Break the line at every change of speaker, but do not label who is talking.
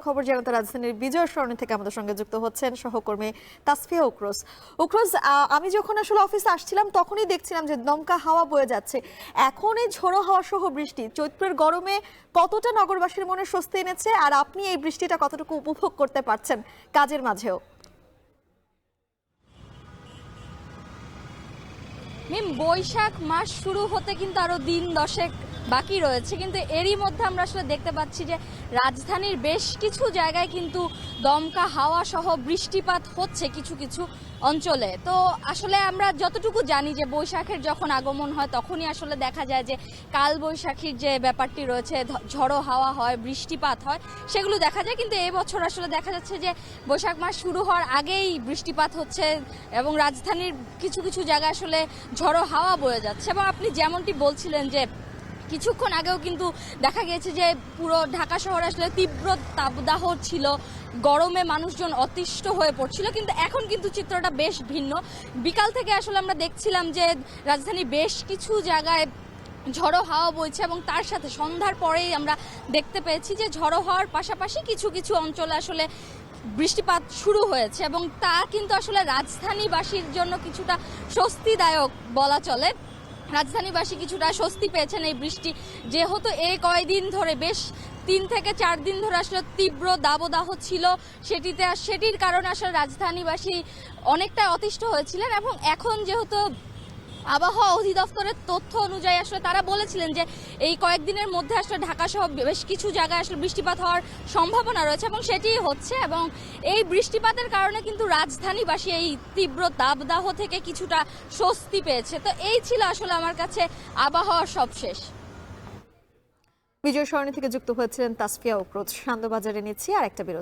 খবর জানাতে রাজধানীর বিজয় সরণি থেকে আমাদের সঙ্গে যুক্ত হচ্ছেন সহকর্মী তাসফিয়া উকরোজ। আমি যখন আসলে অফিসে আসছিলাম তখনই দেখছিলাম যে দমকা হাওয়া বয়ে যাচ্ছে। এখন এই ঝোড়ো হাওয়া সহ বৃষ্টি চৈত্রের গরমে কতটা নগরবাসীর মনে স্বস্তি এনেছে, আর আপনি এই বৃষ্টিটা কতটুকু উপভোগ করতে পারছেন কাজের মাঝেও?
বৈশাখ মাস শুরু হতে কিন্তু আরো দিন 10 বাকি রয়েছে, কিন্তু এরই মধ্যে আমরা আসলে দেখতে পাচ্ছি যে রাজধানীর বেশ কিছু জায়গায় কিন্তু দমকা হাওয়া সহ বৃষ্টিপাত হচ্ছে কিছু কিছু অঞ্চলে। তো আসলে আমরা যতটুকু জানি যে বৈশাখের যখন আগমন হয় তখনই আসলে দেখা যায় যে কাল বৈশাখীর যে ব্যাপারটি রয়েছে, ঝড়ো হাওয়া হয়, বৃষ্টিপাত হয়, সেগুলো দেখা যায়। কিন্তু এই বছর আসলে দেখা যাচ্ছে যে বৈশাখ মাস শুরু হওয়ার আগেই বৃষ্টিপাত হচ্ছে এবং রাজধানীর কিছু কিছু জায়গায় আসলে ঝড়ো হাওয়া বয়ে যাচ্ছে। এবং আপনি যেমনটি বলছিলেন যে কিছুক্ষণ আগেও কিন্তু দেখা গেছে যে পুরো ঢাকা শহরে আসলে তীব্র তাপদাহ ছিল, গরমে মানুষজন অতিষ্ঠ হয়ে পড়ছিল, কিন্তু এখন কিন্তু চিত্রটা বেশ ভিন্ন। বিকাল থেকে আসলে আমরা দেখছিলাম যে রাজধানীর বেশ কিছু জায়গায় ঝড়ো হাওয়া বইছে এবং তার সাথে সন্ধ্যার পরেই আমরা দেখতে পেয়েছি যে ঝড়ো হাওয়ার পাশাপাশি কিছু কিছু অঞ্চলে আসলে বৃষ্টিপাত শুরু হয়েছে এবং তা কিন্তু আসলে রাজধানীবাসীর জন্য কিছুটা স্বস্তিদায়ক বলা চলে। রাজধানীবাসী কিছুটা স্বস্তি পেয়েছেন এই বৃষ্টি, যেহেতু এই কয়েকদিন ধরে বেশ 3 থেকে 4 দিন ধরে আসলে তীব্র দাবদাহ ছিল, সেটির কারণে আসলে রাজধানীবাসী অনেকটা অতিষ্ঠ হয়েছিলেন। এবং এখন যেহেতু আবহাওয়া অধিদপ্তরের তথ্য অনুযায়ী আসলে তারা বলেছিলেন যে এই কয়েকদিনের মধ্যে আসলে ঢাকা সহ বেশ কিছু জায়গায় আসলে বৃষ্টিপাত হওয়ার সম্ভাবনা রয়েছে এবং সেটি হচ্ছে। এবং এই বৃষ্টিপাতের কারণে কিন্তু রাজধানীবাসী এই তীব্র দাবদাহ থেকে কিছুটা স্বস্তি পেয়েছে। তো এই ছিল আসলে আমার কাছে আবহাওয়ার সবশেষ।
বিজয় সরণি থেকে যুক্ত হয়েছিলেন তাসফিয়া উকরোজ। সান্ধ্যবাজারে নিচ্ছি আর একটা বিরতি।